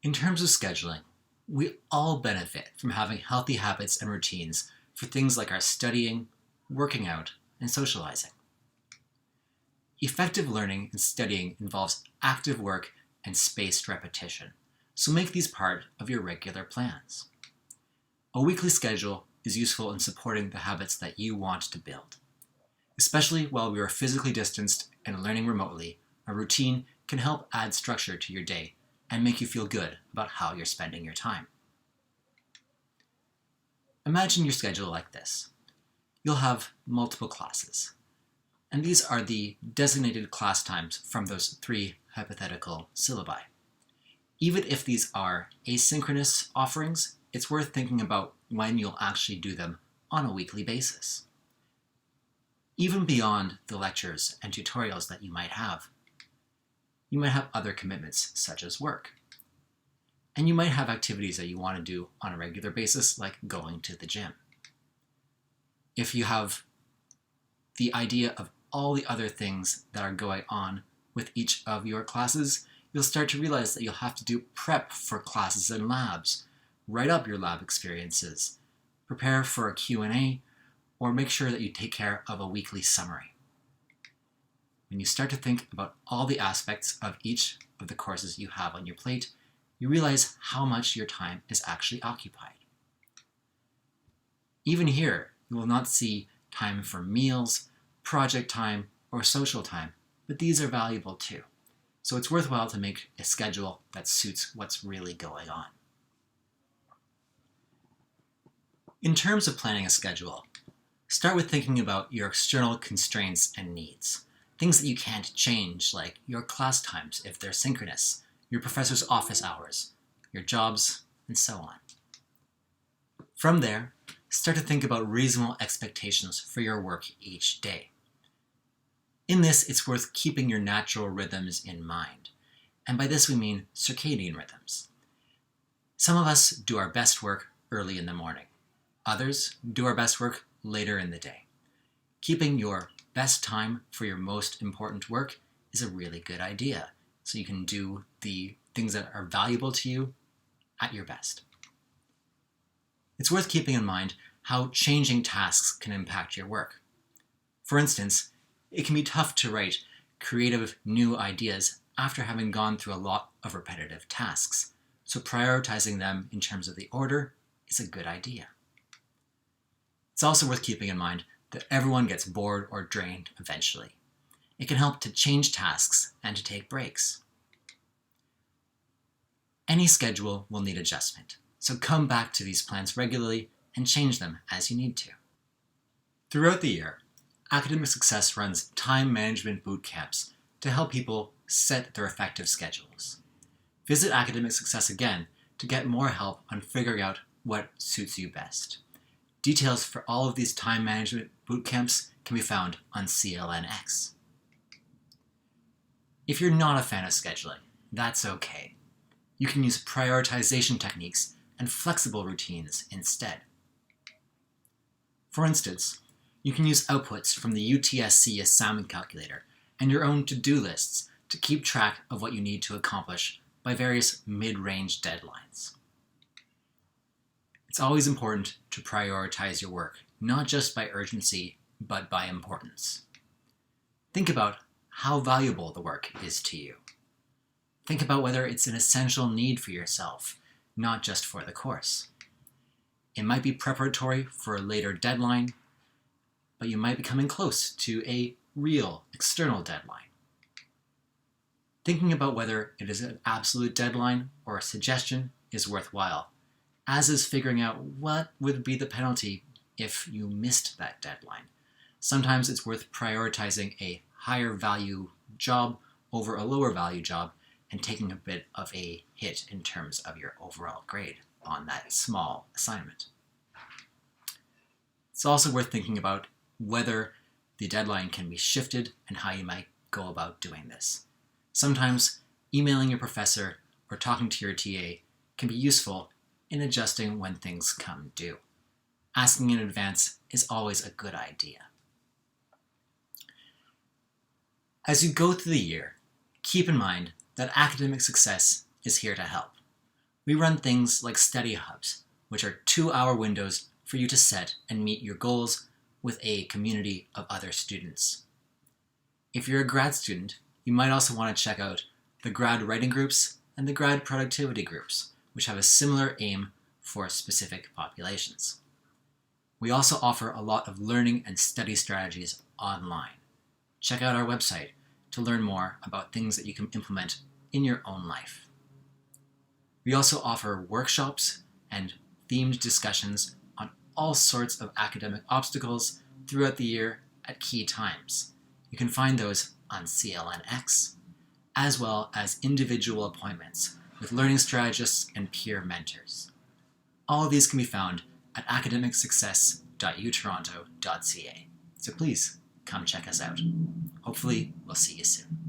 In terms of scheduling, we all benefit from having healthy habits and routines for things like our studying, working out, and socializing. Effective learning and studying involves active work and spaced repetition, so make these part of your regular plans. A weekly schedule is useful in supporting the habits that you want to build. Especially while we are physically distanced and learning remotely, a routine can help add structure to your day and make you feel good about how you're spending your time. Imagine your schedule like this. You'll have multiple classes, and these are the designated class times from those 3 hypothetical syllabi. Even if these are asynchronous offerings, it's worth thinking about when you'll actually do them on a weekly basis. Even beyond the lectures and tutorials that you might have other commitments such as work. And you might have activities that you want to do on a regular basis, like going to the gym. If you have the idea of all the other things that are going on with each of your classes, you'll start to realize that you'll have to do prep for classes and labs, write up your lab experiences, prepare for a Q&A, or make sure that you take care of a weekly summary. When you start to think about all the aspects of each of the courses you have on your plate, you realize how much your time is actually occupied. Even here, you will not see time for meals, project time, or social time, but these are valuable too. So it's worthwhile to make a schedule that suits what's really going on. In terms of planning a schedule, start with thinking about your external constraints and needs. Things that you can't change, like your class times if they're synchronous, your professor's office hours, your jobs, and so on. From there, start to think about reasonable expectations for your work each day. In this, it's worth keeping your natural rhythms in mind. And by this we mean circadian rhythms. Some of us do our best work early in the morning. Others do our best work later in the day. Keeping your best time for your most important work is a really good idea, so you can do the things that are valuable to you at your best. It's worth keeping in mind how changing tasks can impact your work. For instance, it can be tough to write creative new ideas after having gone through a lot of repetitive tasks, so prioritizing them in terms of the order is a good idea. It's also worth keeping in mind that everyone gets bored or drained eventually. It can help to change tasks and to take breaks. Any schedule will need adjustment, so come back to these plans regularly and change them as you need to. Throughout the year, Academic Success runs time management boot camps to help people set their effective schedules. Visit Academic Success again to get more help on figuring out what suits you best. Details for all of these time management boot camps can be found on CLNX. If you're not a fan of scheduling, that's okay. You can use prioritization techniques and flexible routines instead. For instance, you can use outputs from the UTSC assignment calculator and your own to-do lists to keep track of what you need to accomplish by various mid-range deadlines. It's always important to prioritize your work, not just by urgency, but by importance. Think about how valuable the work is to you. Think about whether it's an essential need for yourself, not just for the course. It might be preparatory for a later deadline, but you might be coming close to a real external deadline. Thinking about whether it is an absolute deadline or a suggestion is worthwhile, as is figuring out what would be the penalty if you missed that deadline. Sometimes it's worth prioritizing a higher value job over a lower value job and taking a bit of a hit in terms of your overall grade on that small assignment. It's also worth thinking about whether the deadline can be shifted and how you might go about doing this. Sometimes emailing your professor or talking to your TA can be useful in adjusting when things come due. Asking in advance is always a good idea. As you go through the year, keep in mind that Academic Success is here to help. We run things like study hubs, which are 2-hour windows for you to set and meet your goals with a community of other students. If you're a grad student, you might also want to check out the grad writing groups and the grad productivity groups, which have a similar aim for specific populations. We also offer a lot of learning and study strategies online. Check out our website to learn more about things that you can implement in your own life. We also offer workshops and themed discussions on all sorts of academic obstacles throughout the year at key times. You can find those on CLNX, as well as individual appointments with learning strategists and peer mentors. All of these can be found at academicsuccess.utoronto.ca. So please come check us out. Hopefully, we'll see you soon.